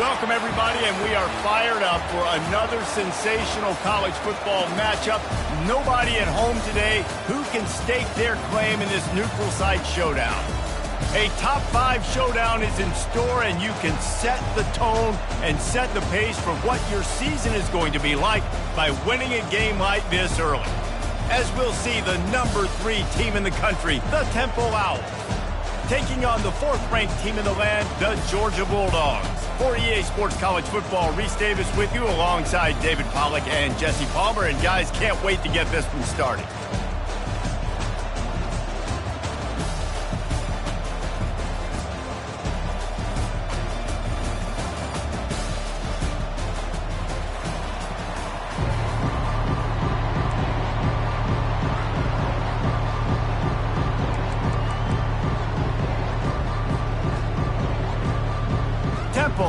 Welcome, everybody, and we are fired up for another sensational college football matchup. Nobody at home today who can stake their claim in this neutral site showdown. A top 5 showdown is in store, and you can set the tone and set the pace for what your season is going to be like by winning a game like this early. As we'll see, the number 3 team in the country, the Temple Owls, taking on the 4th-ranked team in the land, the Georgia Bulldogs. For EA Sports College Football, Reese Davis with you alongside David Pollack and Jesse Palmer. And guys, can't wait to get this one started.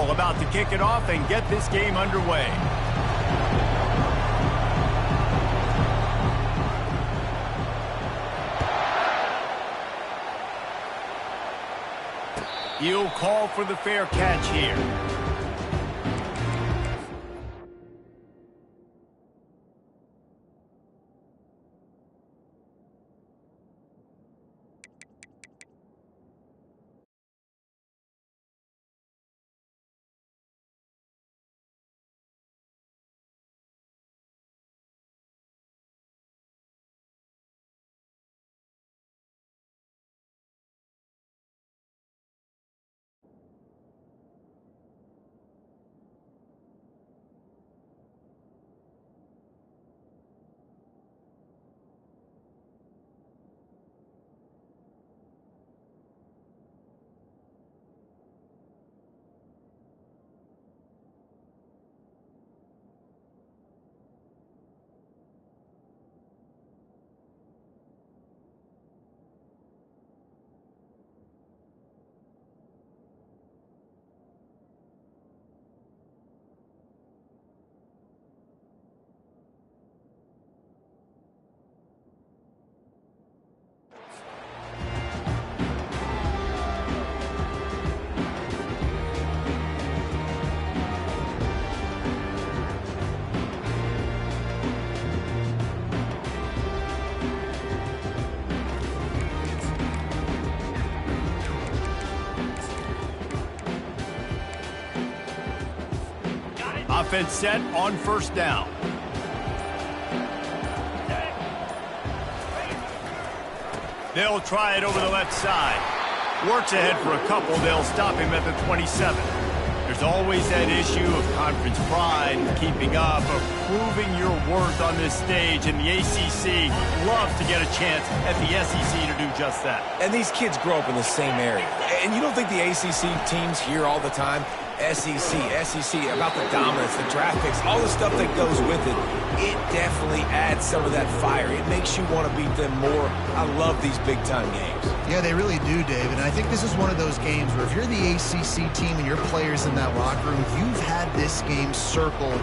About to kick it off and get this game underway. He'll call for the fair catch here. Offense set on first down. They'll try it over the left side. Works ahead for a couple. They'll stop him at the 27. There's always that issue of conference pride, keeping up, of proving your worth on this stage, and the ACC loves to get a chance at the SEC to do just that. And these kids grow up in the same area. And you don't think the ACC teams hear all the time, SEC, about the dominance, the draft picks, all the stuff that goes with it. It definitely adds some of that fire. It makes you want to beat them more. I love these big-time games. Yeah, they really do, Dave. And I think this is one of those games where if you're the ACC team and your players in that locker room, you've had this game circled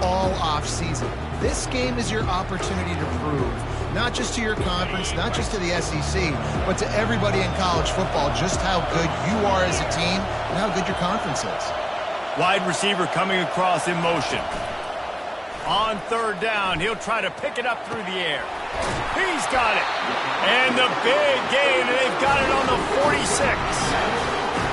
all off-season. This game is your opportunity to prove, not just to your conference, not just to the SEC, but to everybody in college football, just how good you are as a team and how good your conference is. Wide receiver coming across in motion. On third down, he'll try to pick it up through the air. He's got it. And the big gain, and they've got it on the 46.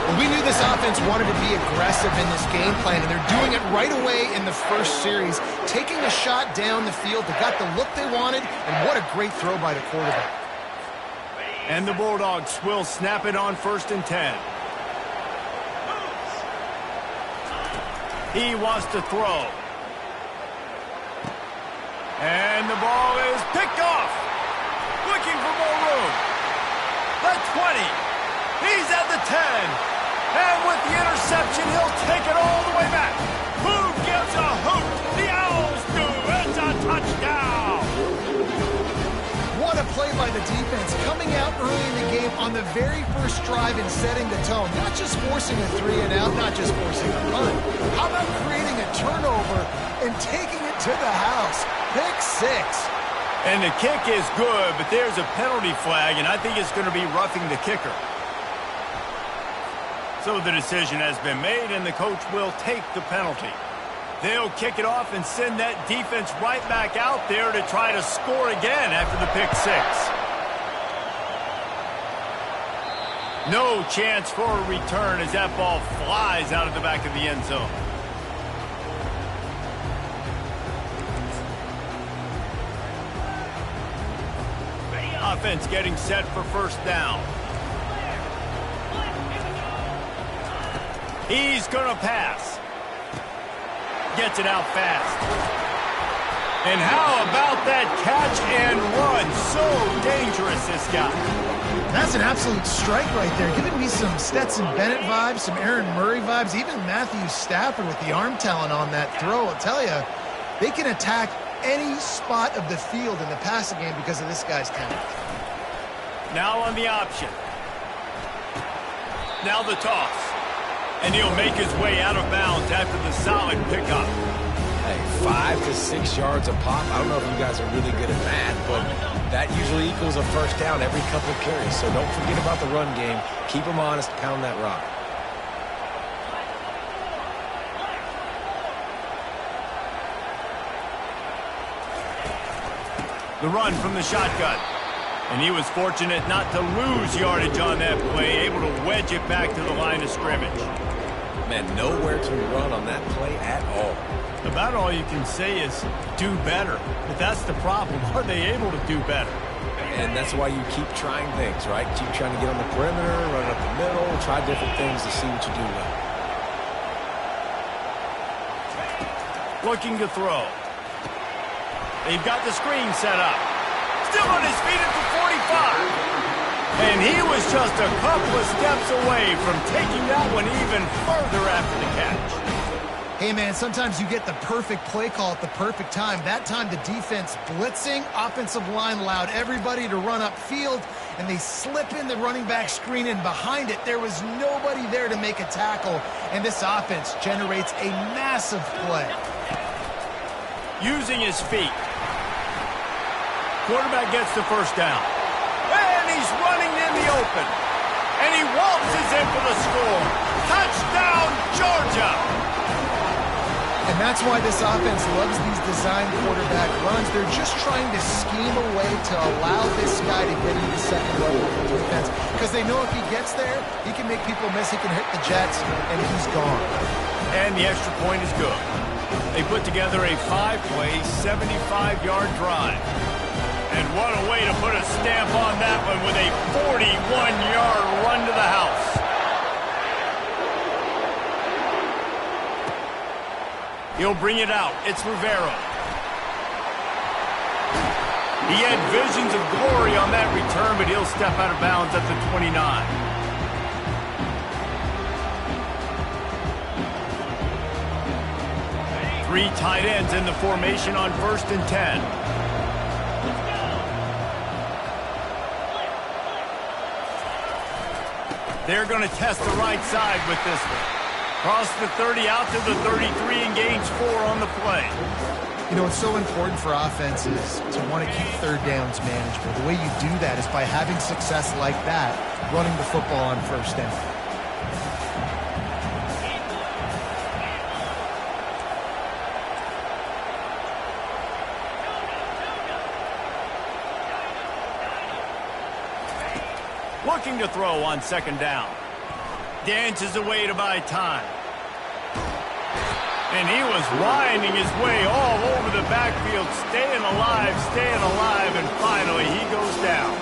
Well, we knew this offense wanted to be aggressive in this game plan, and they're doing it right away in the first series, taking a shot down the field. They got the look they wanted, and what a great throw by the quarterback. And the Bulldogs will snap it on 1st and 10. He wants to throw. And the ball is picked off. Looking for more room. The 20. He's at the 10. And with the interception, he'll take it all the way back. Who gives a hoot? The Owls do. It's a touchdown. What a play by the defense, coming out early in the game on the very first drive and setting the tone. Not just forcing a 3-and-out, not just forcing a run. How about creating a turnover and taking it to the house? Pick 6. And the kick is good, but there's a penalty flag, and I think it's going to be roughing the kicker. So the decision has been made, and the coach will take the penalty. They'll kick it off and send that defense right back out there to try to score again after the pick six. No chance for a return as that ball flies out of the back of the end zone. Offense getting set for first down. He's going to pass. Gets it out fast. And how about that catch and run? So dangerous, this guy. That's an absolute strike right there. Giving me some Stetson Bennett vibes, some Aaron Murray vibes, even Matthew Stafford with the arm talent on that throw. I'll tell you, they can attack any spot of the field in the passing game because of this guy's talent. Now on the option. Now the toss. And he'll make his way out of bounds after the solid pickup. Hey, 5 to 6 yards a pop. I don't know if you guys are really good at math, but that usually equals a first down every couple of carries. So don't forget about the run game. Keep them honest, pound that rock. The run from the shotgun. And he was fortunate not to lose yardage on that play, able to wedge it back to the line of scrimmage. Man, nowhere to run on that play at all. About all you can say is do better. But that's the problem. Are they able to do better? And that's why you keep trying things, right? Keep trying to get on the perimeter, run up the middle, try different things to see what you do well. Looking to throw. They've got the screen set up. Still on his feet at the 45. And he was just a couple of steps away from taking that one even further after the catch. Hey, man, sometimes you get the perfect play call at the perfect time. That time the defense blitzing, offensive line allowed everybody to run upfield, and they slip in the running back screen, and behind it there was nobody there to make a tackle, and this offense generates a massive play. Using his feet. Quarterback gets the first down. And he's running in the open. And he waltzes in for the score. Touchdown, Georgia! And that's why this offense loves these design quarterback runs. They're just trying to scheme a way to allow this guy to get into the second level of the defense. Because they know if he gets there, he can make people miss, he can hit the Jets, and he's gone. And the extra point is good. They put together a 5-play, 75-yard drive. And what a way to put a stamp on that one with a 41-yard run to the house. He'll bring it out. It's Rivera. He had visions of glory on that return, but he'll step out of bounds at the 29. Three tight ends in the formation on 1st and 10. They're going to test the right side with this one. Cross the 30 out to the 33 and gains 4 on the play. You know, it's so important for offenses to want to keep third downs manageable. The way you do that is by having success like that, running the football on first down. Looking to throw on 2nd down. Dances away to buy time. And he was winding his way all over the backfield, staying alive, and finally he goes down.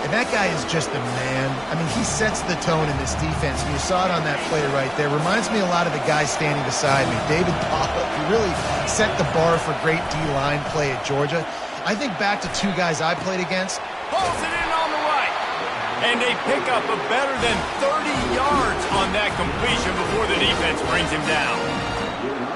And that guy is just a man. I mean, he sets the tone in this defense. And you saw it on that play right there. Reminds me a lot of the guy standing beside me, David Pollock. He really set the bar for great D-line play at Georgia. I think back to 2 guys I played against. Pulls it in on the right. And they pick up a better than 30 yards on that completion before the defense brings him down.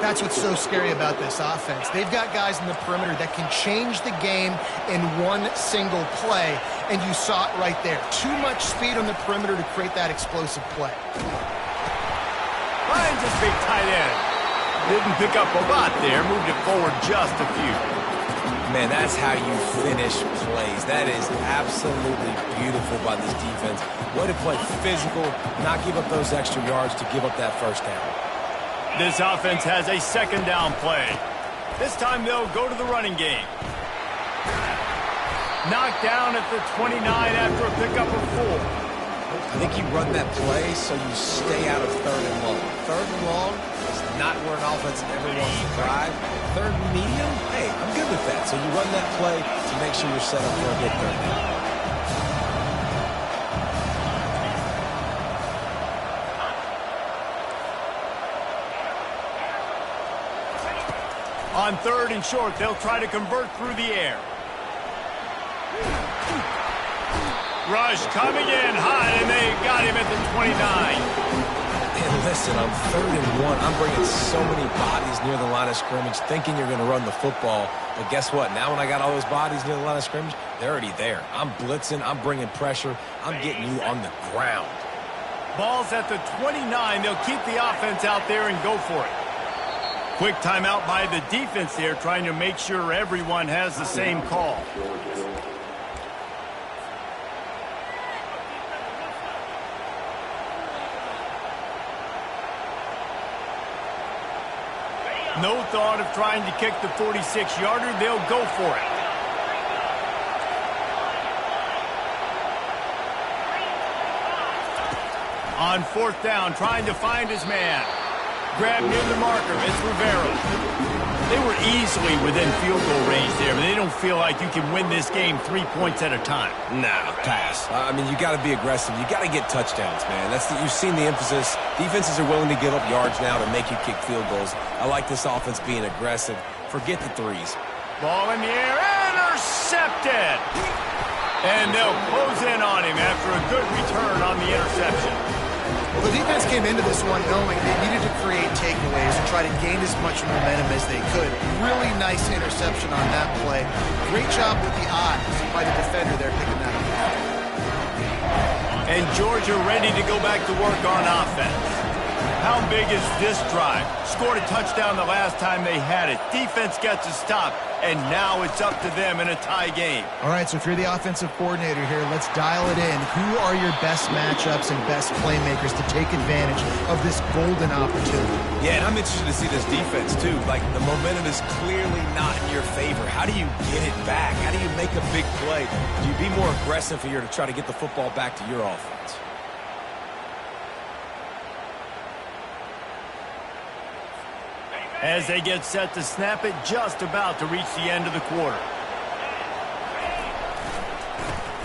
That's what's so scary about this offense. They've got guys in the perimeter that can change the game in one single play, and you saw it right there. Too much speed on the perimeter to create that explosive play. Finds his big tight end. Didn't pick up a lot there, moved it forward just a few. Man, that's how you finish plays. That is absolutely beautiful by this defense. Way to play physical, not give up those extra yards to give up that first down. This offense has a second down play. This time they'll go to the running game. Knocked down at the 29 after a pickup of 4. I think you run that play so you stay out of 3rd and long. 3rd and long is not where an offense ever wants to drive. 3rd and medium, hey, I'm good with that. So you run that play to make sure you're set up for a good 3rd down. On 3rd and short, they'll try to convert through the air. Rush coming in high, and they got him at the 29. And listen, on 3rd and 1, I'm bringing so many bodies near the line of scrimmage thinking you're going to run the football. But guess what? Now when I got all those bodies near the line of scrimmage, they're already there. I'm blitzing. I'm bringing pressure. I'm getting you on the ground. Ball's at the 29. They'll keep the offense out there and go for it. Quick timeout by the defense there, trying to make sure everyone has the same call. No thought of trying to kick the 46-yarder. They'll go for it. On 4th down, trying to find his man. Grab near the marker. It's Rivera. They were easily within field goal range there, but they don't feel like you can win this game 3 points at a time. Nah, pass. I mean, you got to be aggressive. You got to get touchdowns, man. You've seen the emphasis. Defenses are willing to give up yards now to make you kick field goals. I like this offense being aggressive. Forget the threes. Ball in the air, intercepted. And they'll close in on him after a good return on the interception. Well, the defense came into this one knowing they needed to create takeaways and try to gain as much momentum as they could. Really nice interception on that play. Great job with the eyes by the defender there picking that up. And Georgia ready to go back to work on offense. How big is this drive? Scored a touchdown the last time they had it. Defense gets a stop, and now it's up to them in a tie game. All right, so if you're the offensive coordinator here, let's dial it in. Who are your best matchups and best playmakers to take advantage of this golden opportunity? Yeah, and I'm interested to see this defense, too. Like, the momentum is clearly not in your favor. How do you get it back? How do you make a big play? Do you be more aggressive here to try to get the football back to your offense? As they get set to snap it, just about to reach the end of the quarter.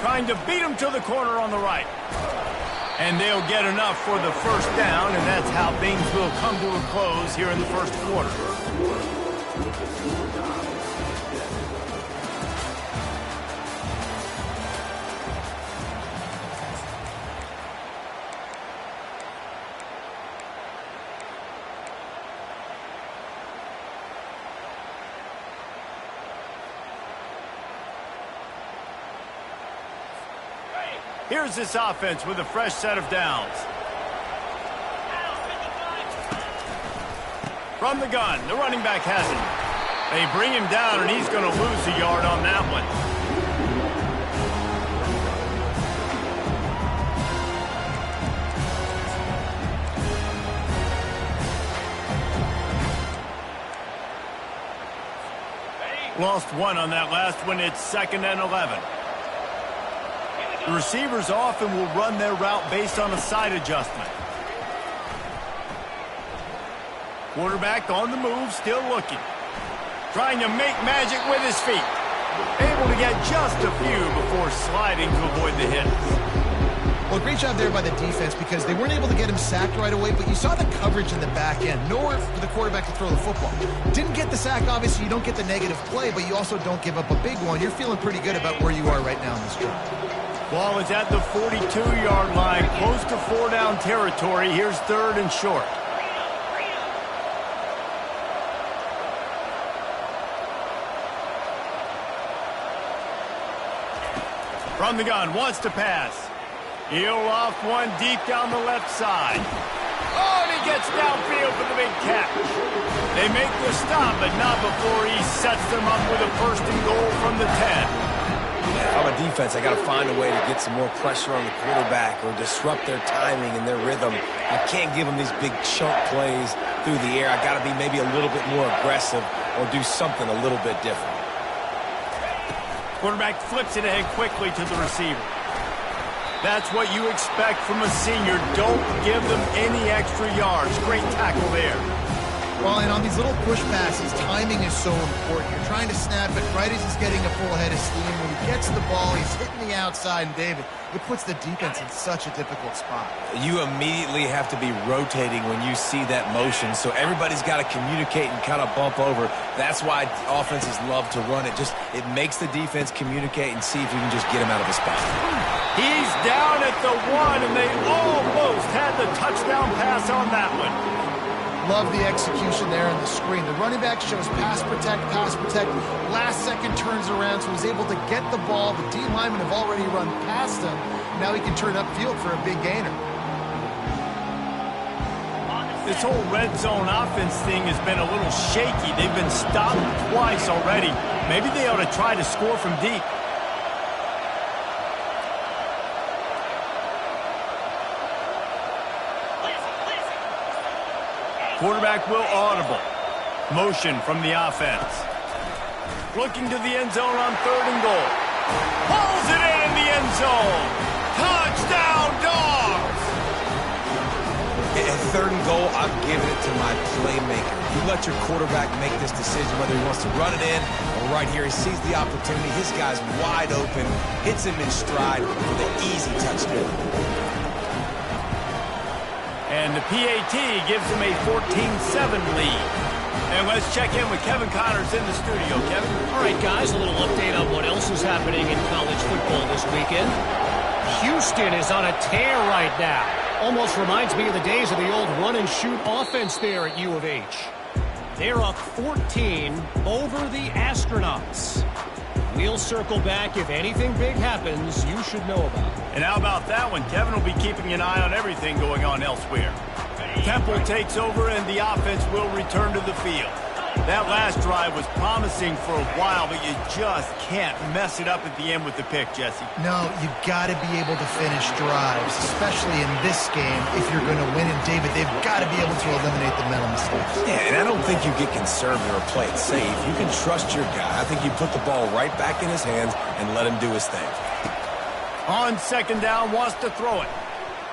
Trying to beat him to the corner on the right. And they'll get enough for the first down, and that's how things will come to a close here in the first quarter. Here's this offense with a fresh set of downs. From the gun, the running back has it. They bring him down, and he's going to lose a yard on that one. Lost one on that last one. It's 2nd and 11. The receivers often will run their route based on a side adjustment. Quarterback on the move, still looking. Trying to make magic with his feet. Able to get just a few before sliding to avoid the hit. Well, great job there by the defense because they weren't able to get him sacked right away, but you saw the coverage in the back end. Nowhere for the quarterback to throw the football. Didn't get the sack, obviously. You don't get the negative play, but you also don't give up a big one. You're feeling pretty good about where you are right now in this drive. Ball is at the 42-yard line, close to 4-down territory. Here's 3rd and short. From the gun, wants to pass. He'll loft one deep down the left side. Oh, and he gets downfield for the big catch. They make the stop, but not before he sets them up with a first and goal from the 10. If I'm a defense, I got to find a way to get some more pressure on the quarterback or disrupt their timing and their rhythm. I can't give them these big chunk plays through the air. I got to be maybe a little bit more aggressive or do something a little bit different. Quarterback flips it ahead quickly to the receiver. That's what you expect from a senior. Don't give them any extra yards. Great tackle there. Well, and on these little push passes, timing is so important. You're trying to snap it right as he's getting a full head of steam. When he gets the ball, he's hitting the outside, and David, it puts the defense in such a difficult spot. You immediately have to be rotating when you see that motion, so everybody's got to communicate and kind of bump over. That's why offenses love to run it. It makes the defense communicate and see if you can just get him out of a spot. He's down at the 1, and they almost had the touchdown pass on that one. Love the execution there on the screen. The running back shows pass protect, last second turns around, so he's able to get the ball. The D linemen have already run past him. Now he can turn upfield for a big gainer. This whole red zone offense thing has been a little shaky. They've been stopped twice already. Maybe they ought to try to score from deep. Quarterback will audible. Motion from the offense. Looking to the end zone on 3rd and goal. Pulls it in the end zone. Touchdown, Dogs! At 3rd and goal, I'm giving it to my playmaker. You let your quarterback make this decision whether he wants to run it in or right here. He sees the opportunity. His guy's wide open. Hits him in stride for the easy touchdown. And the PAT gives them a 14-7 lead. And let's check in with Kevin Connors in the studio. Kevin? All right, guys, a little update on what else is happening in college football this weekend. Houston is on a tear right now. Almost reminds me of the days of the old run-and-shoot offense there at U of H. They're up 14 over the Astronauts. We'll circle back. If anything big happens, you should know about it. And how about that one? Kevin will be keeping an eye on everything going on elsewhere. Temple takes over, and the offense will return to the field. That last drive was promising for a while, but you just can't mess it up at the end with the pick, Jesse. No, you've got to be able to finish drives, especially in this game. If you're going to win, and David, they've got to be able to eliminate the mental mistakes. Yeah, and I don't think you get conservative or play it safe. You can trust your guy. I think you put the ball right back in his hands and let him do his thing. On 2nd down, wants to throw it.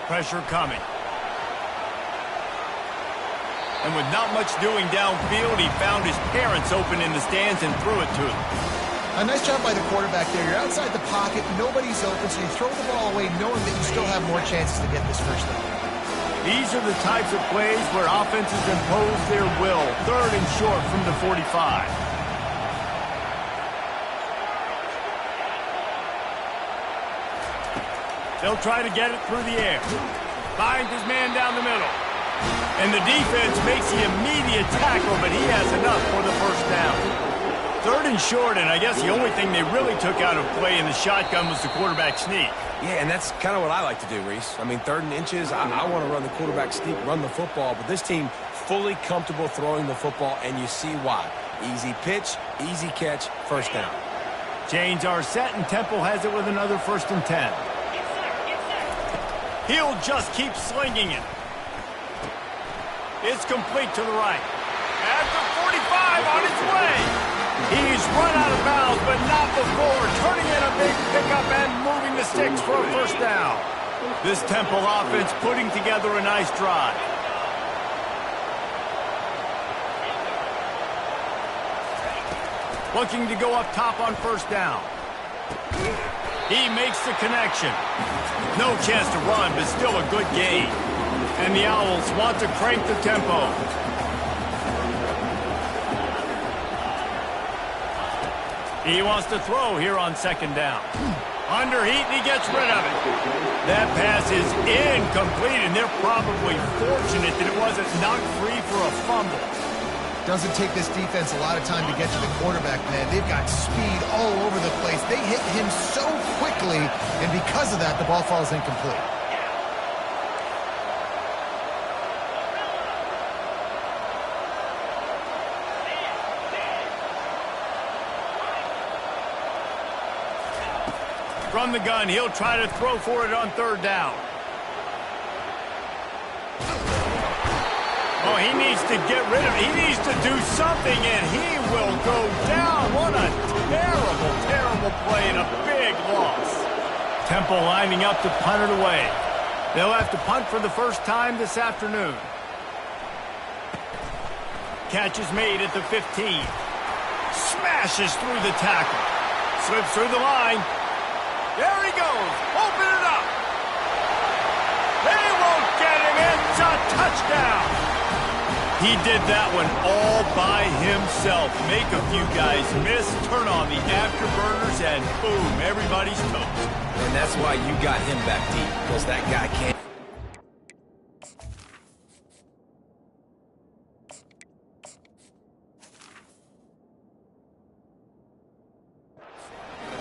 Pressure coming. And with not much doing downfield, he found his parents open in the stands and threw it to them. A nice job by the quarterback there. You're outside the pocket, nobody's open, so you throw the ball away knowing that you still have more chances to get this first down. These are the types of plays where offenses impose their will. 3rd and short from the 45. They'll try to get it through the air. Finds his man down the middle. And the defense makes the immediate tackle, but he has enough for the first down. 3rd and short, and I guess the only thing they really took out of play in the shotgun was the quarterback sneak. Yeah, and that's kind of what I like to do, Reese. I mean, 3rd and inches, I want to run the quarterback sneak, run the football, but this team fully comfortable throwing the football, and you see why. Easy pitch, easy catch, first down. Chains are set, and Temple has it with another 1st and 10. He'll just keep slinging it. It's complete to the right. At the 45 on his way. He's run out of bounds, but not before. Turning in a big pickup and moving the sticks for a first down. This Temple offense putting together a nice drive. Looking to go up top on first down. He makes the connection. No chance to run, but still a good gain. And the Owls want to crank the tempo. He wants to throw here on 2nd down. Under heat, and he gets rid of it. That pass is incomplete, and they're probably fortunate that it wasn't knocked free for a fumble. Doesn't take this defense a lot of time to get to the quarterback, man. They've got speed all over the place. They hit him so quickly, and because of that, the ball falls incomplete. From the gun, he'll try to throw for it on third down. Oh, he needs to get rid of it. He needs to do something, and he will go down. What a terrible, terrible play and a big loss. Temple lining up to punt it away. They'll have to punt for the first time this afternoon. Catch is made at the 15. Smashes through the tackle. Slips through the line. There he goes. Open it up. They won't get him. It's a touchdown. He did that one all by himself. Make a few guys miss, turn on the afterburners, and boom, everybody's toast. And that's why you got him back deep, because that guy can't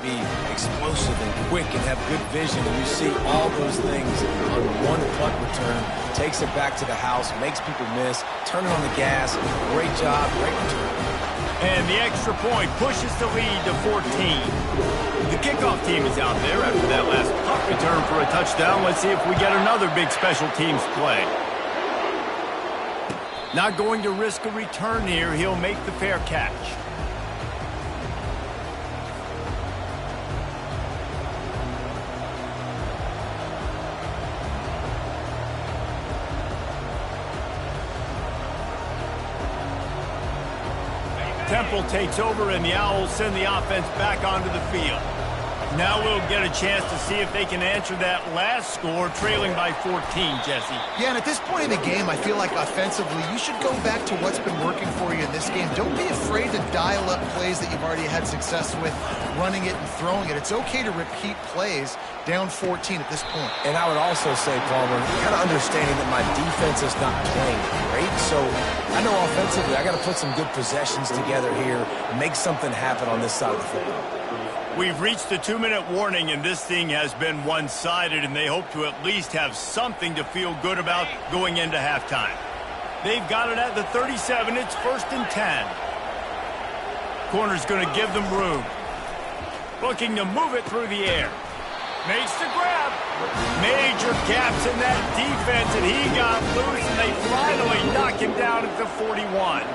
be explosive and quick and have good vision. And you see all those things on one punt return. Takes it back to the house, makes people miss, turning on the gas. Great job, great return. And the extra point pushes the lead to 14. The kickoff team is out there after that last punt return for a touchdown. Let's see if we get another big special teams play. Not going to risk a return here. He'll make the fair catch. Temple takes over, and the Owls send the offense back onto the field. Now we'll get a chance to see if they can answer that last score, trailing by 14, Jesse. Yeah, and at this point in the game, I feel like offensively, you should go back to what's been working for you in this game. Don't be afraid to dial up plays that you've already had success with, running it and throwing it. It's okay to repeat plays down 14 at this point. And I would also say, Palmer, kind of understanding that my defense is not playing great, so I know offensively I got to put some good possessions together here, make something happen on this side of the football. We've reached the 2-minute warning, and this thing has been one-sided, and they hope to at least have something to feel good about going into halftime. They've got it at the 37. It's 1st and 10. Corner's going to give them room. Looking to move it through the air. Makes the grab. Major gaps in that defense, and he got loose, and they finally knock him down at the 41.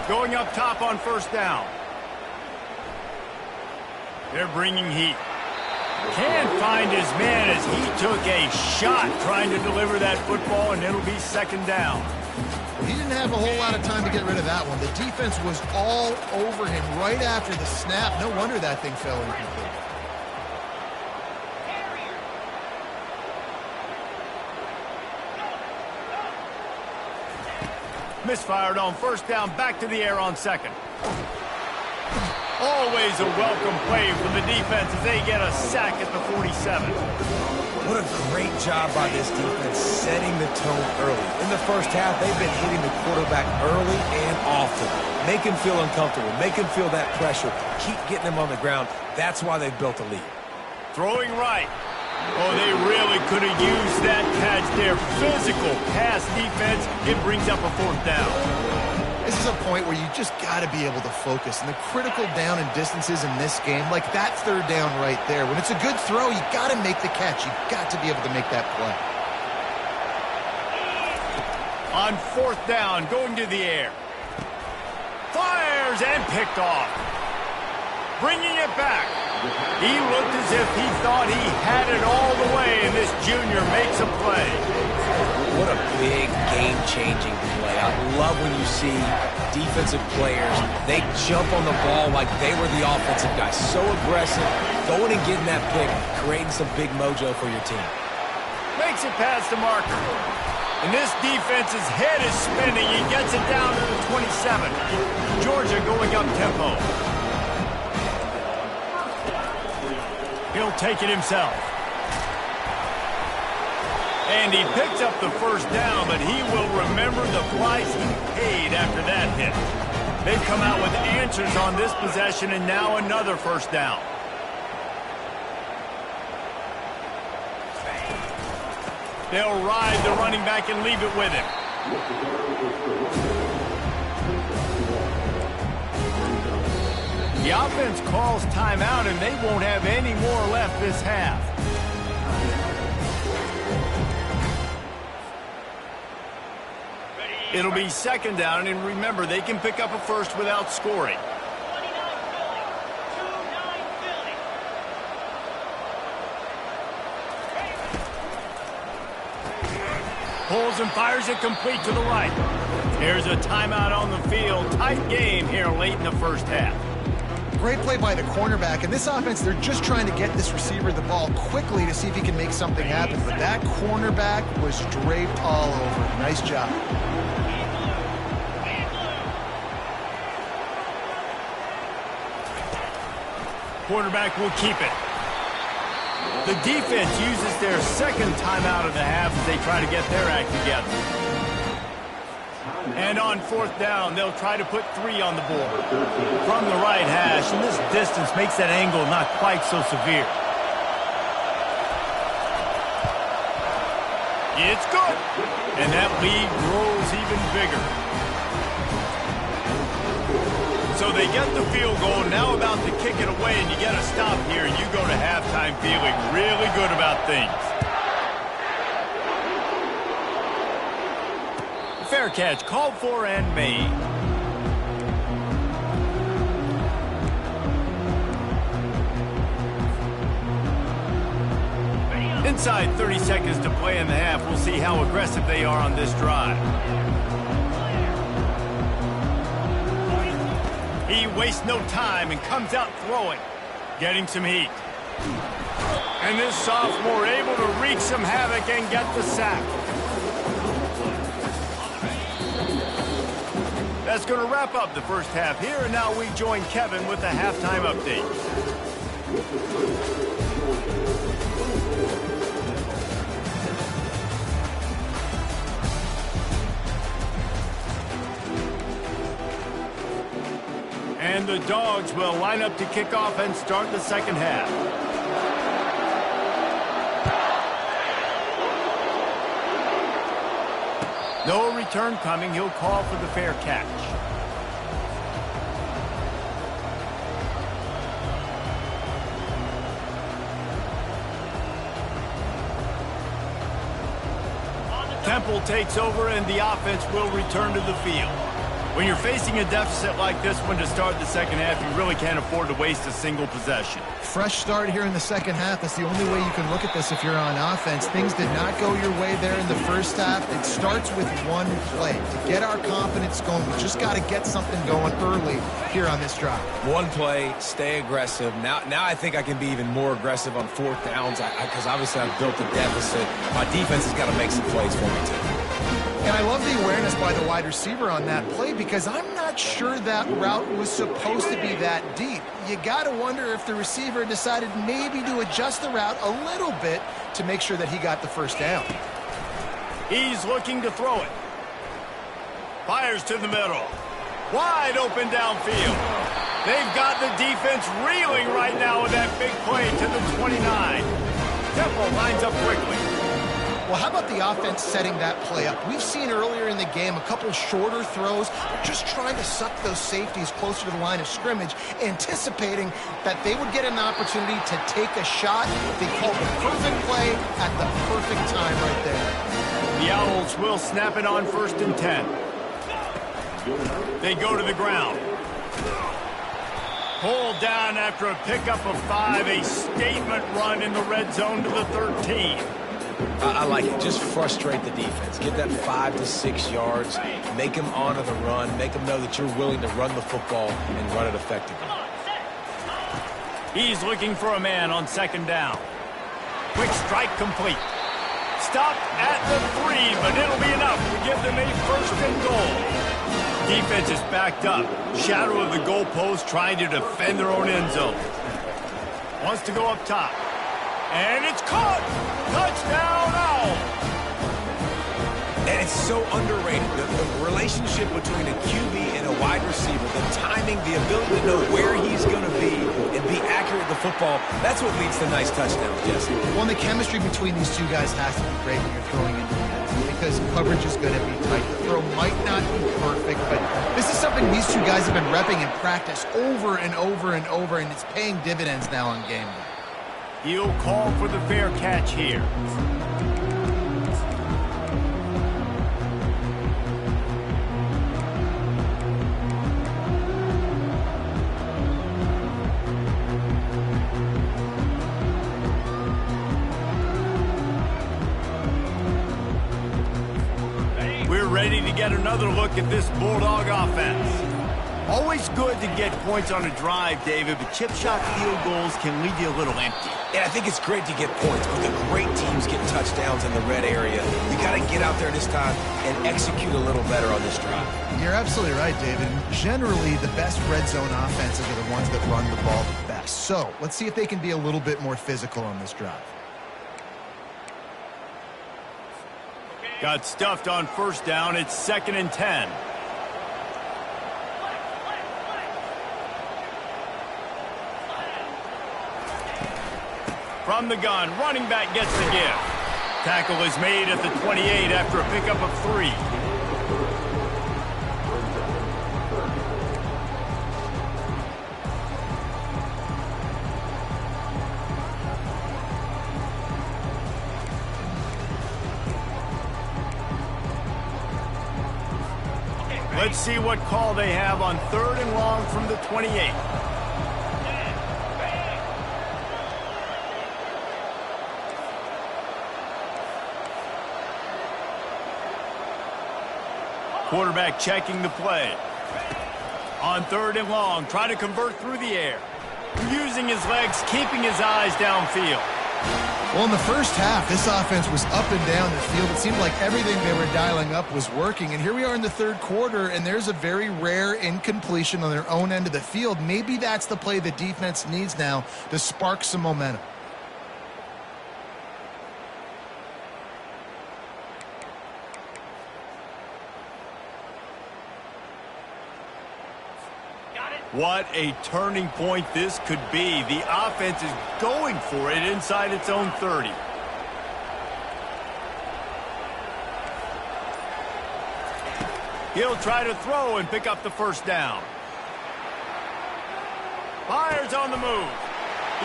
Going up top on 1st down. They're bringing heat. Can't find his man as he took a shot trying to deliver that football, and it'll be 2nd down. He didn't have a whole lot of time to get rid of that one. The defense was all over him right after the snap. No wonder that thing fell incomplete. Misfired on 1st down, back to the air on 2nd. Always a welcome play from the defense as they get a sack at the 47. What a great job by this defense setting the tone early. In the first half, they've been hitting the quarterback early and often. Make him feel uncomfortable, make him feel that pressure, keep getting him on the ground. That's why they've built a lead. Throwing right. Oh, they really could have used that catch there. Physical pass defense. It brings up a 4th down. This is a point where you just got to be able to focus. And the critical down and distances in this game, like that 3rd down right there, when it's a good throw, you got to make the catch. You got to be able to make that play. On 4th down, going to the air. Fires and picked off. Bringing it back. He looked as if he thought he had it all the way, and this junior makes a play. What a big game-changing play. I love when you see defensive players, they jump on the ball like they were the offensive guys. So aggressive, going and getting that pick, creating some big mojo for your team. Makes it past the marker. And this defense's head is spinning. He gets it down to the 27. Georgia going up tempo. He'll take it himself. And he picks up the 1st down, but he will remember the price he paid after that hit. They've come out with answers on this possession, and now another 1st down. They'll ride the running back and leave it with him. The offense calls timeout, and they won't have any more left this half. It'll be second down, and remember, they can pick up a first without scoring. Pulls and fires it complete to the right. Here's a timeout on the field. Tight game here late in the first half. Great play by the cornerback. In this offense, they're just trying to get this receiver the ball quickly to see if he can make something happen. But that cornerback was draped all over. Nice job. Quarterback will keep it. The defense uses their second timeout of the half as they try to get their act together. And on fourth down, they'll try to put 3 on the board. From the right hash, and this distance makes that angle not quite so severe. It's good. And that lead grows even bigger. So they get the field goal, now about to kick it away, and you get a stop here, and you go to halftime feeling really good about things. Fair catch, called for and made. Inside 30 seconds to play in the half. We'll see how aggressive they are on this drive. He wastes no time and comes out throwing, getting some heat. And this sophomore able to wreak some havoc and get the sack. That's going to wrap up the first half here, and now we join Kevin with the halftime update. And the Dogs will line up to kick off and start the second half. No return coming. He'll call for the fair catch. Temple takes over, and the offense will return to the field. When you're facing a deficit like this one to start the second half, you really can't afford to waste a single possession. Fresh start here in the second half. That's the only way you can look at this if you're on offense. Things did not go your way there in the first half. It starts with one play. To get our confidence going, we just got to get something going early here on this drive. One play, stay aggressive. Now I think I can be even more aggressive on fourth downs because obviously I've built a deficit. My defense has got to make some plays for me too. And I love the awareness by the wide receiver on that play because I'm not sure that route was supposed to be that deep. You got to wonder if the receiver decided maybe to adjust the route a little bit to make sure that he got the first down. He's looking to throw it. Fires to the middle. Wide open downfield. They've got the defense reeling right now with that big play to the 29. Temple lines up quickly. Well, how about the offense setting that play up? We've seen earlier in the game a couple shorter throws. They're just trying to suck those safeties closer to the line of scrimmage, anticipating that they would get an opportunity to take a shot. They called the perfect play at the perfect time right there. The Owls will snap it on 1st and 10. They go to the ground. Pulled down after a pickup of 5, a statement run in the red zone to the 13. I like it. Just frustrate the defense. Get that 5 to 6 yards. Make them honor the run. Make them know that you're willing to run the football and run it effectively. He's looking for a man on second down. Quick strike complete. Stopped at the 3, but it'll be enough to give them a 1st and goal. Defense is backed up. Shadow of the goalpost trying to defend their own end zone. Wants to go up top. And it's caught! Touchdown, Owl! And it's so underrated. The relationship between a QB and a wide receiver, the timing, the ability to know where he's going to be and be accurate with the football, that's what leads to nice touchdowns, Jesse. Well, and the chemistry between these two guys has to be great when you're throwing into the end because coverage is going to be tight. The throw might not be perfect, but this is something these two guys have been repping in practice over and over and over, and it's paying dividends now on game day. He'll call for the fair catch here. We're ready to get another look at this Bulldog offense. Always good to get points on a drive, David, but chip shot field goals can leave you a little empty. Yeah, I think it's great to get points, but the great teams get touchdowns in the red area. You got to get out there this time and execute a little better on this drive. You're absolutely right, David. Generally, the best red zone offenses are the ones that run the ball the best. So let's see if they can be a little bit more physical on this drive. Got stuffed on first down. It's 2nd and 10. From the gun, running back gets the give. Tackle is made at the 28 after a pickup of 3. Let's see what call they have on 3rd and long from the 28. Quarterback checking the play. On 3rd and long, trying to convert through the air. Using his legs, keeping his eyes downfield. Well, in the first half, this offense was up and down the field. It seemed like everything they were dialing up was working. And here we are in the 3rd quarter, and there's a very rare incompletion on their own end of the field. Maybe that's the play the defense needs now to spark some momentum. What a turning point this could be. The offense is going for it inside its own 30. He'll try to throw and pick up the first down. Fires on the move.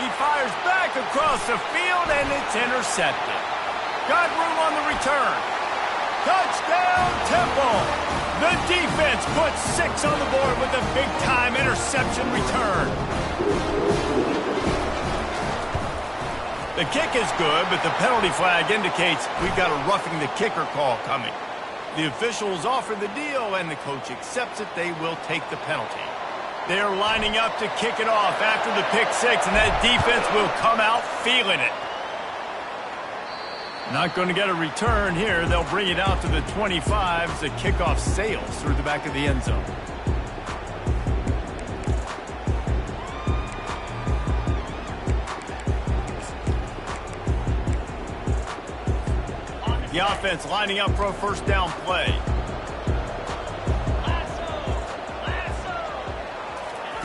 He fires back across the field, and it's intercepted. Got room on the return. Touchdown, Temple! The defense puts 6 on the board with a big-time interception return. The kick is good, but the penalty flag indicates we've got a roughing the kicker call coming. The officials offer the deal, and the coach accepts it. They will take the penalty. They're lining up to kick it off after the pick 6, and that defense will come out feeling it. Not going to get a return here. They'll bring it out to the 25 as the kickoff sails through the back of the end zone. The offense lining up for a first down play.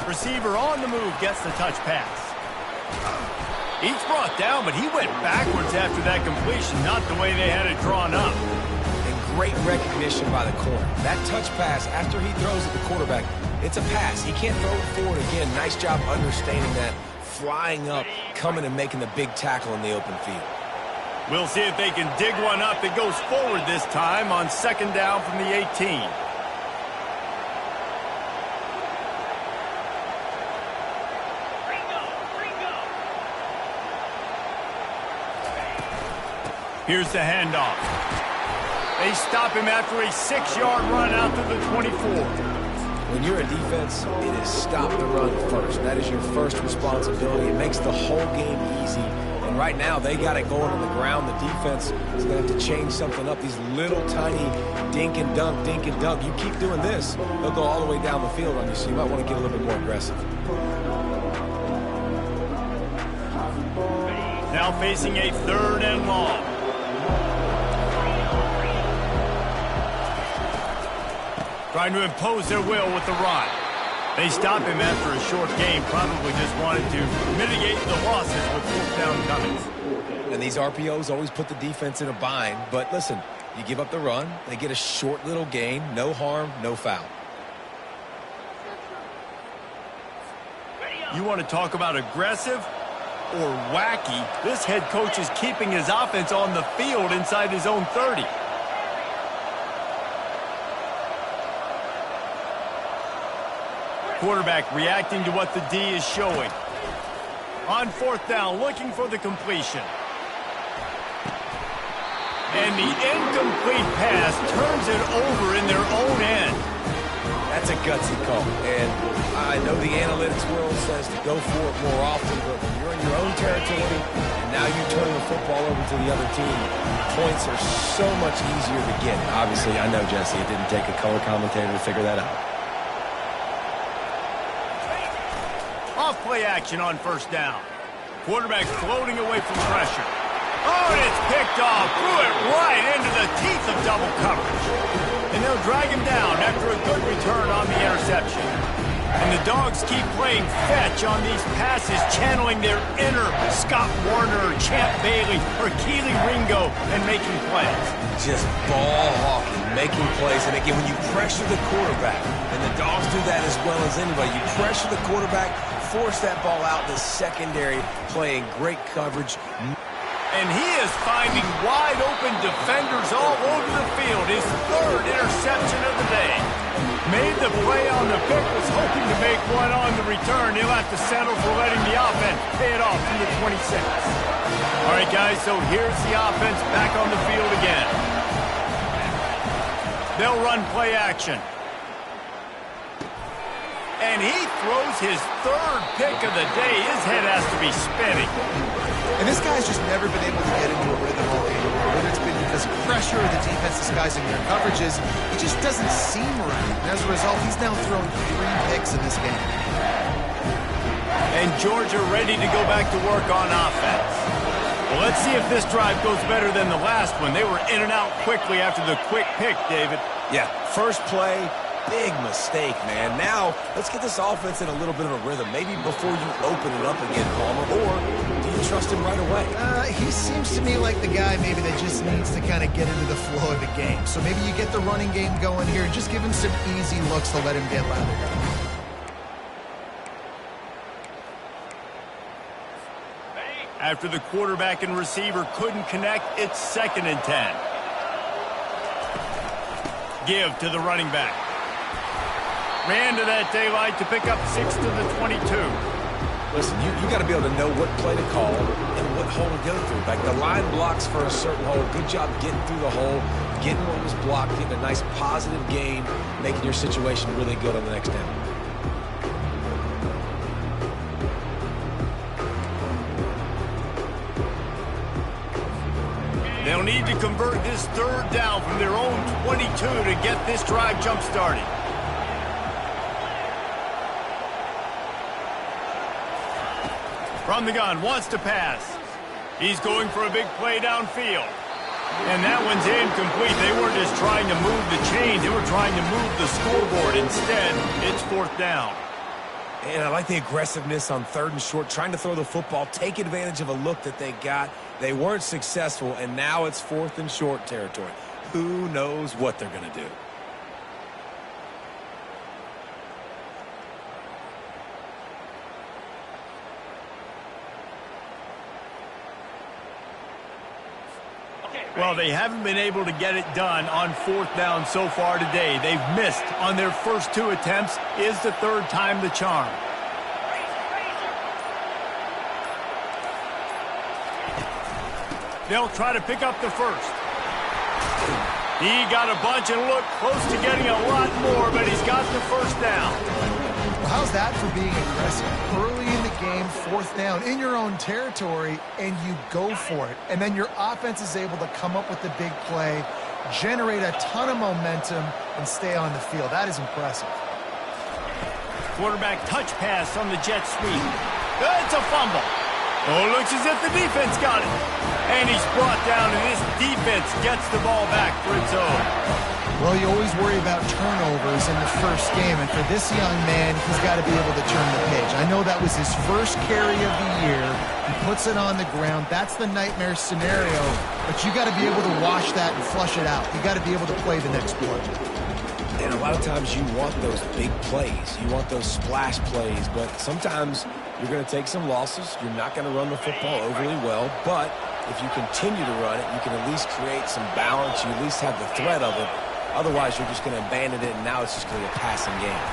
Receiver on the move gets the touch pass. He's brought down, but he went backwards after that completion, not the way they had it drawn up. And great recognition by the corner. That touch pass, after he throws at the quarterback, it's a pass. He can't throw it forward again. Nice job understanding that, flying up, coming and making the big tackle in the open field. We'll see if they can dig one up that goes forward this time on 2nd down from the 18. Here's the handoff. They stop him after a 6-yard run out to the 24. When you're a defense, it is stop the run first. That is your first responsibility. It makes the whole game easy. And right now, they got it going on the ground. The defense is going to have to change something up. These little tiny dink and dunk, dink and dunk. You keep doing this, they'll go all the way down the field on you, so you might want to get a little bit more aggressive. Now facing a 3rd and long. trying to impose their will with the run. They stop him after a short game, probably just wanted to mitigate the losses with fourth down coming. And these RPOs always put the defense in a bind. But listen, you give up the run, they get a short little gain, no harm, no foul. You want to talk about aggressive or wacky? This head coach is keeping his offense on the field inside his own 30. Quarterback reacting to what the D is showing. On fourth down, looking for the completion. And the incomplete pass turns it over in their own end. That's a gutsy call. And I know the analytics world says to go for it more often, but when you're in your own territory and now you turn the football over to the other team, points are so much easier to get. Obviously, I know, Jesse, it didn't take a color commentator to figure that out. Off play action on first down. Quarterback floating away from pressure. Oh, and it's picked off. Threw it right into the teeth of double coverage. And they'll drag him down after a good return on the interception. And the Dogs keep playing fetch on these passes, channeling their inner Scott Warner, Champ Bailey, or Keely Ringo, and making plays. Just ball hawking, making plays. And again, when you pressure the quarterback, and the Dogs do that as well as anybody, you pressure the quarterback, force that ball out in the secondary, playing great coverage. And he is finding wide-open defenders all over the field. His third interception of the day. Made the play on the pick, was hoping to make one on the return. He'll have to settle for letting the offense pay it off from the 26. All right, guys, so here's the offense back on the field again. They'll run play action. And he throws his third pick of the day. His head has to be spinning. And this guy's just never been able to get into a rhythm all game. Whether it's been because of pressure or the defense disguising their coverages, it just doesn't seem right. And as a result, he's now thrown 3 picks in this game. And Georgia ready to go back to work on offense. Well, let's see if this drive goes better than the last one. They were in and out quickly after the quick pick, David. Yeah, first play, big mistake, man. Now, let's get this offense in a little bit of a rhythm. Maybe before you open it up again, Palmer, or do you trust him right away? He seems to me like the guy maybe that just needs to kind of get into the flow of the game. So maybe you get the running game going here and just give him some easy looks to let him get lathered up. After the quarterback and receiver couldn't connect, it's 2nd and 10. Give to the running back. Ran to that daylight to pick up 6 to the 22. Listen, you got to be able to know what play to call and what hole to go through. Like the line blocks for a certain hole. Good job getting through the hole, getting what was blocked, getting a nice positive gain, making your situation really good on the next down. They'll need to convert this 3rd down from their own 22 to get this drive jump-started. From the gun, wants to pass. He's going for a big play downfield. And that one's incomplete. They weren't just trying to move the chains. They were trying to move the scoreboard. Instead, it's 4th down. And I like the aggressiveness on 3rd and short, trying to throw the football, take advantage of a look that they got. They weren't successful, and now it's 4th and short territory. Who knows what they're going to do? Well, they haven't been able to get it done on 4th down so far today. They've missed on their first 2 attempts. Is the 3rd time the charm? They'll try to pick up the first. He got a bunch and looked close to getting a lot more, but he's got the first down. Well, how's that for being aggressive? Early in the game, 4th down, in your own territory, and you go for it. And then your offense is able to come up with the big play, generate a ton of momentum, and stay on the field. That is impressive. Quarterback touch pass on the jet sweep. It's a fumble. Oh, looks as if the defense got it. And he's brought down, and this defense gets the ball back for its own. Well, you always worry about turnovers in the first game, and for this young man, he's got to be able to turn the page. I know that was his first carry of the year. He puts it on the ground. That's the nightmare scenario, but you got to be able to wash that and flush it out. You got to be able to play the next play. And a lot of times you want those big plays. You want those splash plays, but sometimes you're going to take some losses. You're not going to run the football overly well, but if you continue to run it, you can at least create some balance. You at least have the threat of it. Otherwise, you're just going to abandon it, and now it's just going to be a passing game.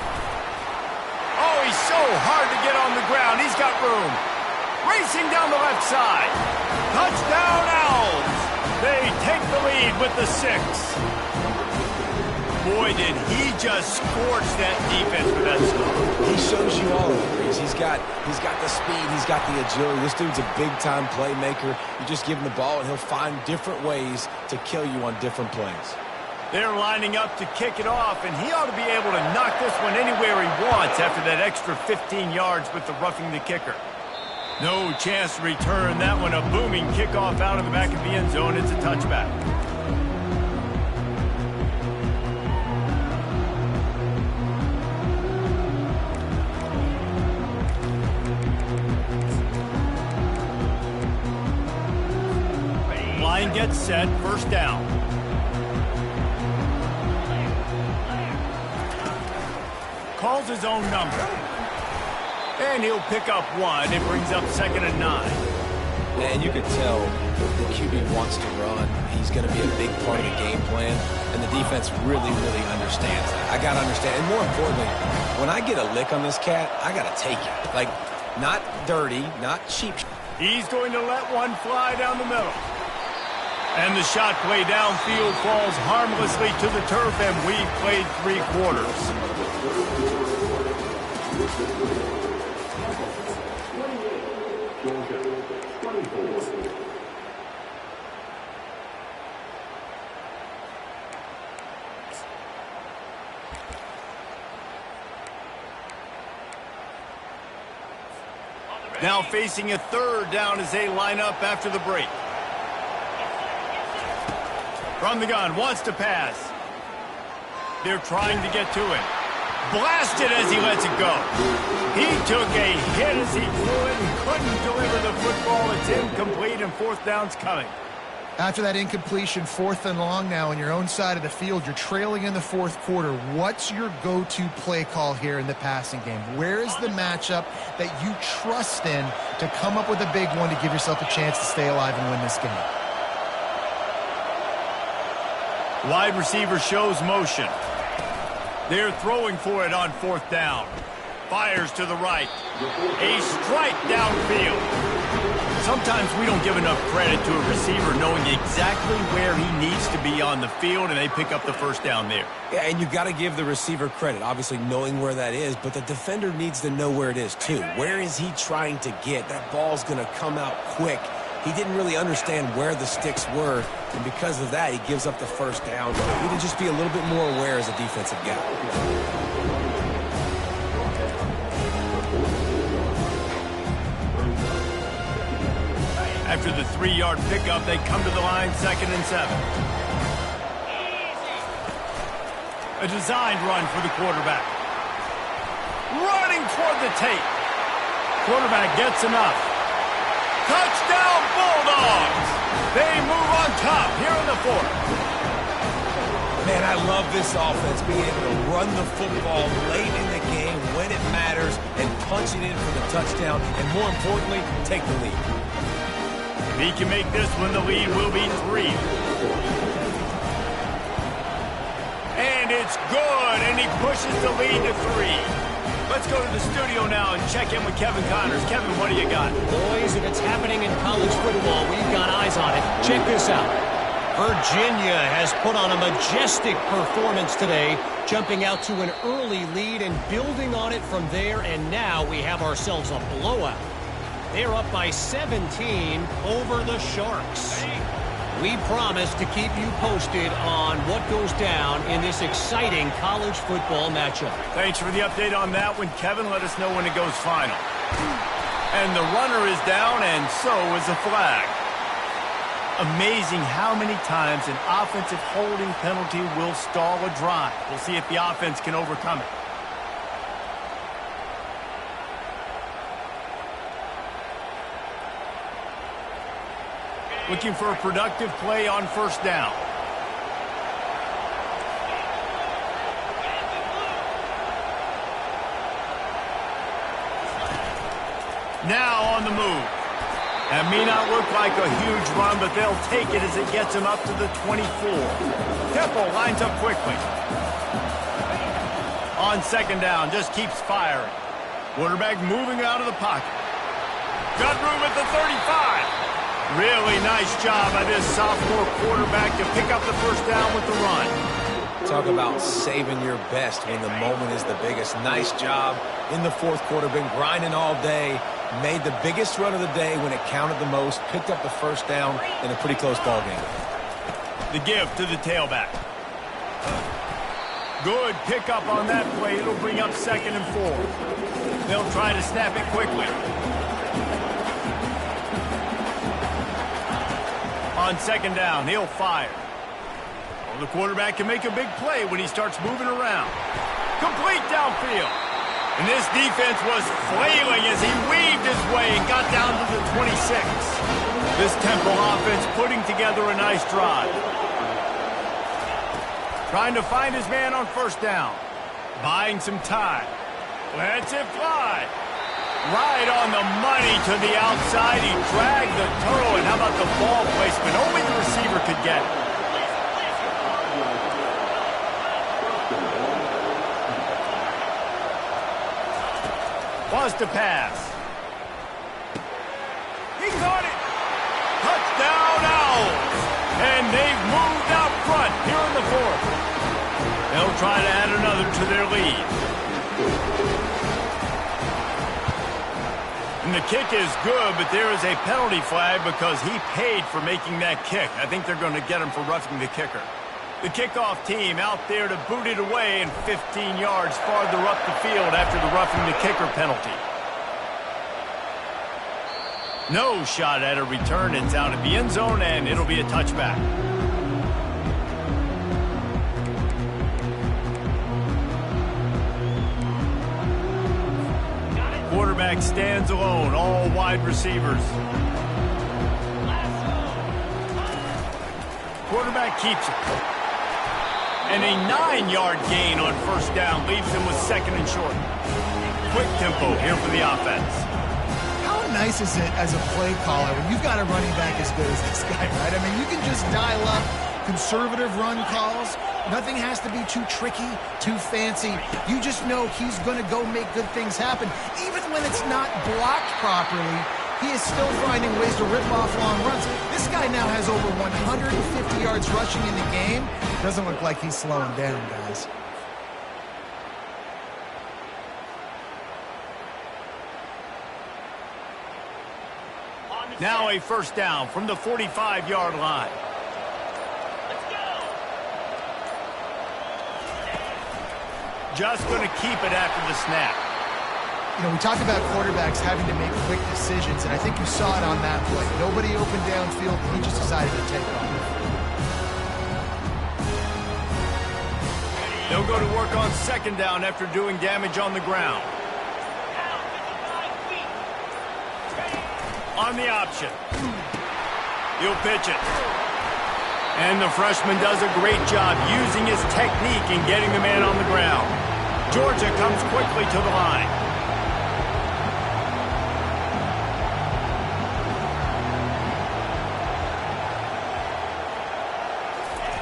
Oh, he's so hard to get on the ground. He's got room. Racing down the left side. Touchdown, Owls. They take the lead with the 6. Boy, did he just scorch that defense with that score. He shows you all of it, Reese. He's got the speed. He's got the agility. This dude's a big-time playmaker. You just give him the ball, and he'll find different ways to kill you on different plays. They're lining up to kick it off, and he ought to be able to knock this one anywhere he wants after that extra 15 yards with the roughing the kicker. No chance to return that one. A booming kickoff out of the back of the end zone. It's a touchback. Line gets set. First down. Calls his own number. And he'll pick up 1. It brings up 2nd and 9. And you can tell the QB wants to run. He's going to be a big part of the game plan. And the defense really, really understands that. I got to understand. And more importantly, when I get a lick on this cat, I got to take it. Like, not dirty, not cheap. He's going to let one fly down the middle. And the shot play downfield falls harmlessly to the turf, and we've played 3 quarters. Now facing a 3rd down as they line up after the break. From the gun, wants to pass. They're trying to get to him. Blasted as he lets it go. He took a hit as he threw it and couldn't deliver the football. It's incomplete, and 4th down's coming. After that incompletion, 4th and long now on your own side of the field, you're trailing in the 4th quarter. What's your go-to play call here in the passing game? Where is the matchup that you trust in to come up with a big one to give yourself a chance to stay alive and win this game? Wide receiver shows motion. They're throwing for it on 4th down. Fires to the right. A strike downfield. Sometimes we don't give enough credit to a receiver knowing exactly where he needs to be on the field, and they pick up the 1st down there. Yeah, and you've got to give the receiver credit, obviously knowing where that is, but the defender needs to know where it is too. Where is he trying to get? That ball's going to come out quick. He didn't really understand where the sticks were, and because of that, he gives up the 1st down. We need to just be a little bit more aware as a defensive guy. After the 3-yard pickup, they come to the line, 2nd and 7. A designed run for the quarterback. Running toward the tape. Quarterback gets enough. Touchdown, Bulldogs! They move on top here in the 4th. Man, I love this offense, being able to run the football late in the game when it matters and punch it in for the touchdown, and more importantly, take the lead. If he can make this one, the lead will be 3. And it's good, and he pushes the lead to 3. Let's go to the studio now and check in with Kevin Connors. Kevin, what do you got? Boys, if it's happening in college football, we've got eyes on it. Check this out. Virginia has put on a majestic performance today, jumping out to an early lead and building on it from there, and now we have ourselves a blowout. They're up by 17 over the Sharks. We promise to keep you posted on what goes down in this exciting college football matchup. Thanks for the update on that one, Kevin. Let us know when it goes final. And the runner is down, and so is the flag. Amazing how many times an offensive holding penalty will stall a drive. We'll see if the offense can overcome it. Looking for a productive play on first down. Now on the move. That may not look like a huge run, but they'll take it as it gets them up to the 24. Temple lines up quickly. On second down, just keeps firing. Quarterback moving out of the pocket. Got room at the 35. Really nice job by this sophomore quarterback to pick up the first down with the run. Talk about saving your best when the moment is the biggest. Nice job in the fourth quarter. Been grinding all day. Made the biggest run of the day when it counted the most. Picked up the first down in a pretty close ball game. The give to the tailback. Good pickup on that play. It'll bring up 2nd and 4. They'll try to snap it quickly. On second down, he'll fire. Well, the quarterback can make a big play when he starts moving around. Complete downfield. And this defense was flailing as he weaved his way and got down to the 26. This Temple offense putting together a nice drive. Trying to find his man on first down. Buying some time. Lets it fly. Right on the money to the outside. He dragged the toe. And how about the ball placement? Only the receiver could get it. Wants to pass. He caught it. Touchdown Owls. And they've moved out front here in the fourth. They'll try to add another to their lead. And the kick is good, but there is a penalty flag because he paid for making that kick. I think they're going to get him for roughing the kicker. The kickoff team out there to boot it away and 15 yards farther up the field after the roughing the kicker penalty. No shot at a return. It's out of the end zone, and it'll be a touchback. Quarterback stands alone, all wide receivers. Quarterback keeps it. And a 9-yard gain on first down leaves him with 2nd and short. Quick tempo here for the offense. How nice is it as a play caller when you've got a running back as good as this guy, right? I mean, you can just dial up conservative run calls. Nothing has to be too tricky, too fancy. You just know he's going to go make good things happen. Even when it's not blocked properly, he is still finding ways to rip off long runs. This guy now has over 150 yards rushing in the game. Doesn't look like he's slowing down, guys. Now a first down from the 45-yard line. Just going to keep it after the snap. You know, we talk about quarterbacks having to make quick decisions, and I think you saw it on that play. Nobody opened downfield, and he just decided to take off. They'll go to work on second down after doing damage on the ground. On the option. He'll pitch it. And the freshman does a great job using his technique and getting the man on the ground. Georgia comes quickly to the line.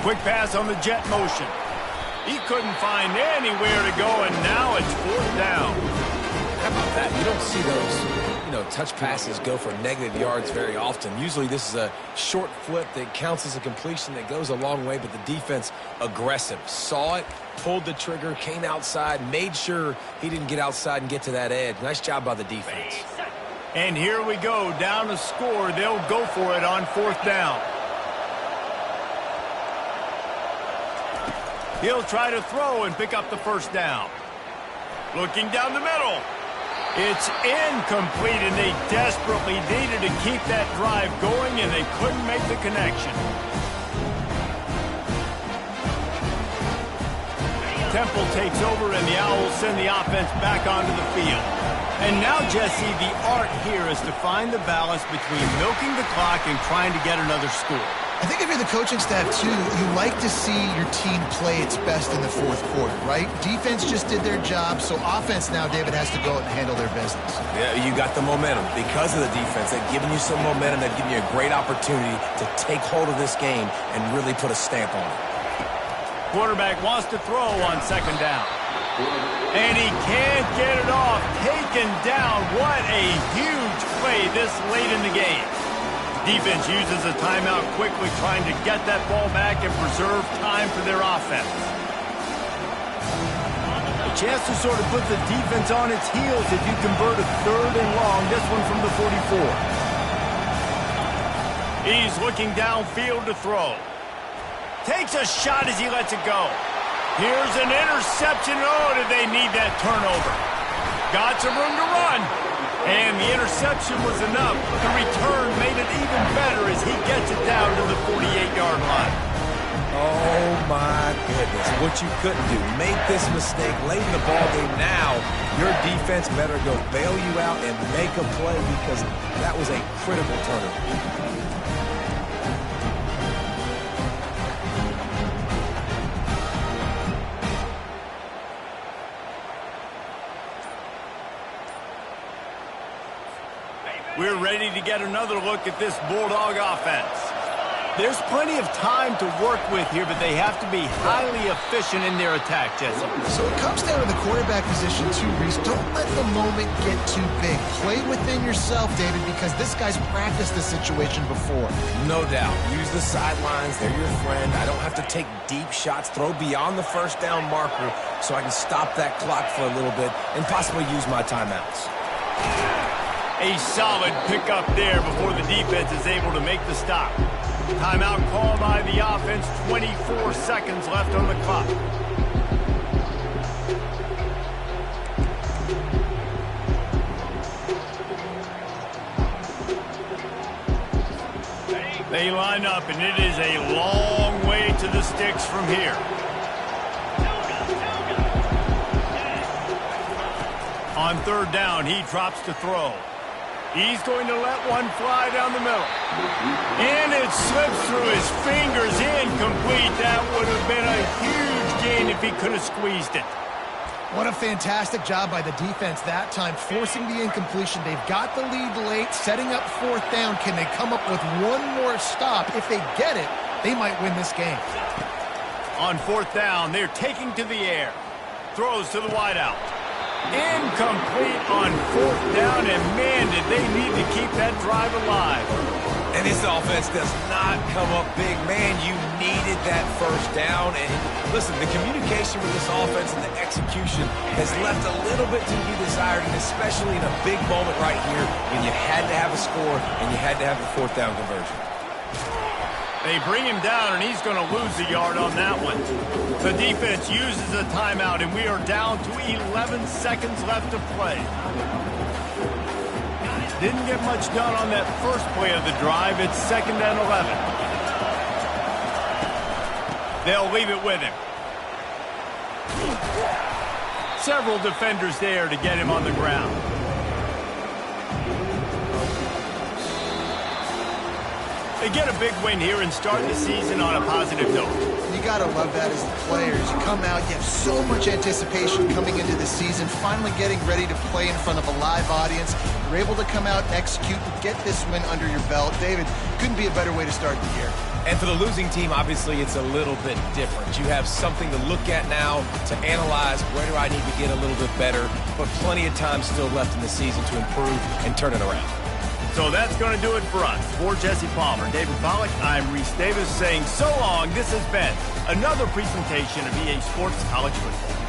Quick pass on the jet motion. He couldn't find anywhere to go, and now it's fourth down. How about that? You don't see those, touch passes go for negative yards very often. Usually this is a short flip that counts as a completion that goes a long way, but the defense aggressive. Saw it, pulled the trigger, came outside, made sure he didn't get outside and get to that edge. Nice job by the defense. And here we go, down to score. They'll go for it on fourth down. He'll try to throw and pick up the first down. Looking down the middle. It's incomplete, and they desperately needed to keep that drive going, and they couldn't make the connection. Temple takes over, and the Owls send the offense back onto the field. And now, Jesse, the art here is to find the balance between milking the clock and trying to get another score. I think if you're the coaching staff, too, you like to see your team play its best in the fourth quarter, right? Defense just did their job, so offense now, David, has to go out and handle their business. Yeah, you got the momentum. Because of the defense, they've given you some momentum. They've given you a great opportunity to take hold of this game and really put a stamp on it. Quarterback wants to throw on second down. And he can't get it off. Taken down. What a huge play this late in the game. Defense uses a timeout quickly, trying to get that ball back and preserve time for their offense. A chance to sort of put the defense on its heels if you convert a third and long. This one from the 44. He's looking downfield to throw. Takes a shot as he lets it go. Here's an interception. Oh, did they need that turnover? Got some room to run. And the interception was enough. The return made it even better as he gets it down to the 48-yard line. Oh, my goodness. What you couldn't do. Make this mistake late in the ballgame. Now, your defense better go bail you out and make a play because that was a critical turnover. We're ready to get another look at this Bulldog offense. There's plenty of time to work with here, but they have to be highly efficient in their attack, Jesse. So it comes down to the quarterback position, too, Reese. Don't let the moment get too big. Play within yourself, David, because this guy's practiced this situation before. No doubt. Use the sidelines. They're your friend. I don't have to take deep shots. Throw beyond the first down marker so I can stop that clock for a little bit and possibly use my timeouts. A solid pickup there before the defense is able to make the stop. Timeout called by the offense. 24 seconds left on the clock. They line up, and it is a long way to the sticks from here. On third down, he drops to throw. He's going to let one fly down the middle. And it slips through his fingers, incomplete. That would have been a huge gain if he could have squeezed it. What a fantastic job by the defense that time, forcing the incompletion. They've got the lead late, setting up fourth down. Can they come up with one more stop? If they get it, they might win this game. On fourth down, they're taking to the air. Throws to the wideout. Incomplete on fourth down, and man, did they need to keep that drive alive. And this offense does not come up big. Man, you needed that first down. And listen, the communication with this offense and the execution has left a little bit to be desired, and especially in a big moment right here when you had to have a score and you had to have the fourth down conversion. They bring him down, and he's going to lose a yard on that one. The defense uses a timeout, and we are down to 11 seconds left to play. Didn't get much done on that first play of the drive. It's 2nd and 11. They'll leave it with him. Several defenders there to get him on the ground. They get a big win here and start the season on a positive note. You got to love that as the players. You come out, you have so much anticipation coming into the season, finally getting ready to play in front of a live audience. You're able to come out, execute, and get this win under your belt. David, couldn't be a better way to start the year. And for the losing team, obviously, it's a little bit different. You have something to look at now, to analyze where do I need to get a little bit better, but plenty of time still left in the season to improve and turn it around. So that's going to do it for us. For Jesse Palmer, David Pollack, I'm Reese Davis saying so long. This has been another presentation of EA Sports College Football.